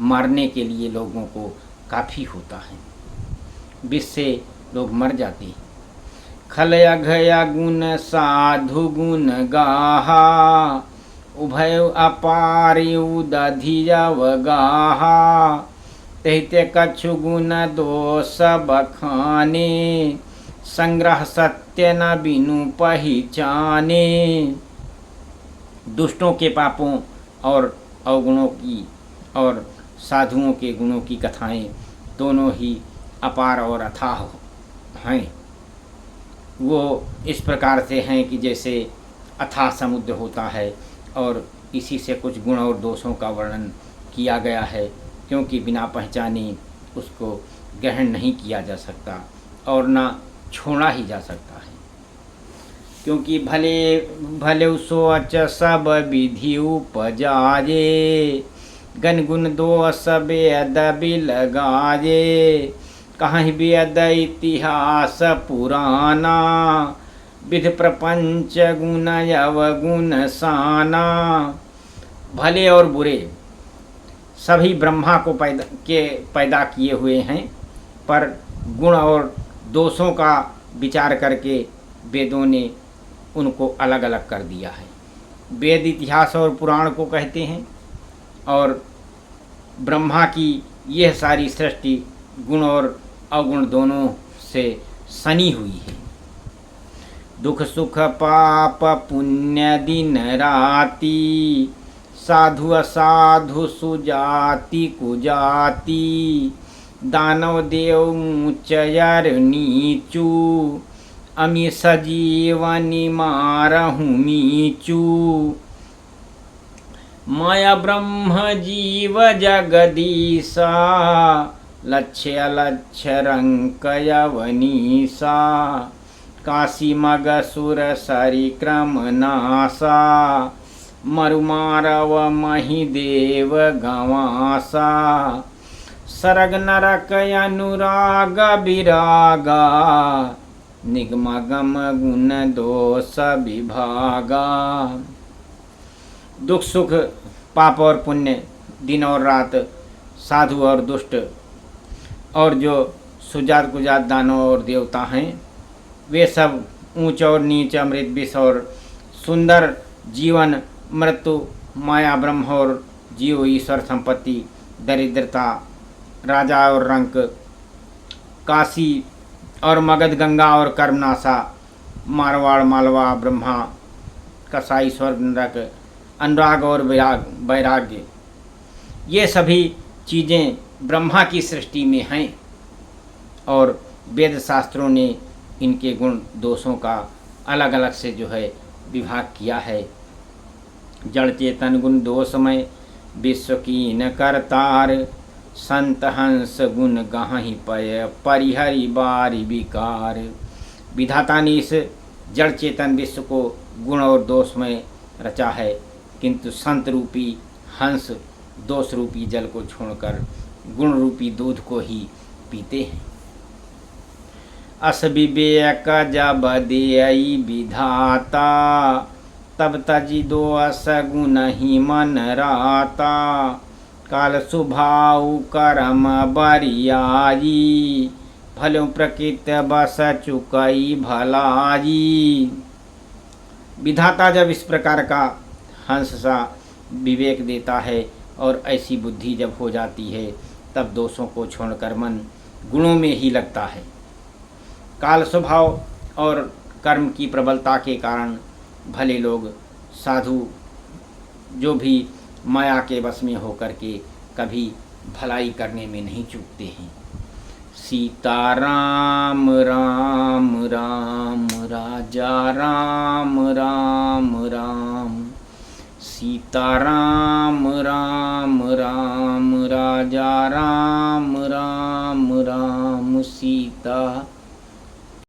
मारने के लिए लोगों को काफ़ी होता है, विष से लोग मर जाते हैं। खलय घया गुण साधु गुण गाहा, उभय अपारि उदधियव गाहा। तहिते कछु गुण दोष बखाने, संग्रह सत्य न बिनु पहचाने। दुष्टों के पापों और अवगुणों की और साधुओं के गुणों की कथाएं दोनों ही अपार और अथाह हैं। वो इस प्रकार से हैं कि जैसे अथाह समुद्र होता है, और इसी से कुछ गुण और दोषों का वर्णन किया गया है, क्योंकि बिना पहचाने उसको ग्रहण नहीं किया जा सकता और ना छोड़ा ही जा सकता है। क्योंकि भले भले सोच सब विधि उपजाजे, गण गुण दोष वेद बिलगाजे। कहीं वेद इतिहास पुराना, विधि प्रपंच गुण अवगुण साना। भले और बुरे सभी ब्रह्मा को पैदा किए हुए हैं, पर गुण और दोषों का विचार करके वेदों ने उनको अलग अलग कर दिया है। वेद इतिहास और पुराण को कहते हैं, और ब्रह्मा की यह सारी सृष्टि गुण और अवगुण दोनों से सनी हुई है। दुख सुख पाप पुण्य दिन राति, साधु असाधु सुजाति कुजाति। दानव देव ऊंच यर नीचू, अमी सजीवनी मारहूँ मीचू। माया ब्रह्म जीव जगदीसा, लक्ष्य अलक्ष्य रंक यवनीसा। काशी मग सुर सरि क्रम नासा, मरुमारव मही देव गवासा। सरग नरक अनुराग विरागा, निगमगम गुण दोष विभागा। दुख सुख पाप और पुण्य, दिन और रात, साधु और दुष्ट, और जो सुजात कुजात दानव और देवता हैं, वे सब ऊंच और नीच, अमृत विष और सुंदर जीवन मृत्यु, माया ब्रह्म और जीव ईश्वर संपत्ति, दरिद्रता, राजा और रंक, काशी और मगध गंगा और कर्मनाशा, मारवाड़ मालवा ब्रह्मा, कसाई स्वर्ग नरक, अनुराग और वैराग्य, ये सभी चीज़ें ब्रह्मा की सृष्टि में हैं, और वेद शास्त्रों ने इनके गुण दोषों का अलग अलग से जो है विभाग किया है। जड़ चेतन गुण दोषमय विश्व की न करतार, संत हंस गुण गाहि पय परिहरि बारि विकार। विधाता ने इस जड़ चेतन विश्व को गुण और दोष में रचा है, किंतु संत रूपी हंस दोष रूपी जल को छोड़कर गुण रूपी दूध को ही पीते हैं। अस विवेक जब देई विधाता, तब तजी दोष गुण ही मन राता। काल स्वभाव कर्म बरियाई, भलो प्रकृत बस चुकई भलाई। विधाता जब इस प्रकार का हंस सा विवेक देता है और ऐसी बुद्धि जब हो जाती है, तब दोषों को छोड़कर मन गुणों में ही लगता है। काल स्वभाव और कर्म की प्रबलता के कारण भले लोग साधु जो भी माया के वश में होकर के कभी भलाई करने में नहीं चूकते हैं। सीता राम राम राम राजा राम राम राम। सीता राम राम राम राजा राम राम राम। सीता